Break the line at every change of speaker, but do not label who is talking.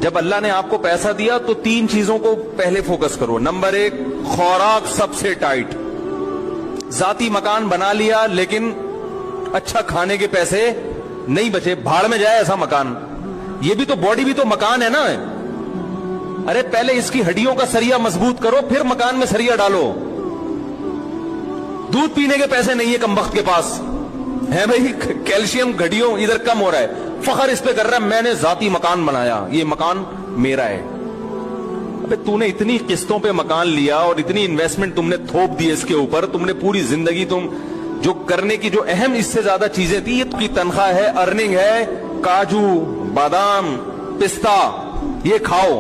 जब अल्लाह ने आपको पैसा दिया तो 3 चीजों को पहले फोकस करो। नंबर 1, खुराक सबसे टाइट। जाती मकान बना लिया लेकिन अच्छा खाने के पैसे नहीं बचे, भाड़ में जाए ऐसा मकान। ये भी तो बॉडी भी तो मकान है ना। अरे पहले इसकी हड्डियों का सरिया मजबूत करो, फिर मकान में सरिया डालो। दूध पीने के पैसे नहीं है कमबख्त के पास, है भाई, कैल्शियम घड़ियों इधर कम हो रहा है, फखर इस पे कर रहा है मैंने जाती मकान बनाया, ये मकान मेरा है। अबे तूने इतनी किस्तों पे मकान लिया और इतनी इन्वेस्टमेंट तुमने थोप दी इसके ऊपर, तुमने पूरी जिंदगी तुम जो करने की जो अहम इससे ज्यादा चीजें थी, ये की तनख्वाह है, अर्निंग है, काजू बादाम पिस्ता ये खाओ।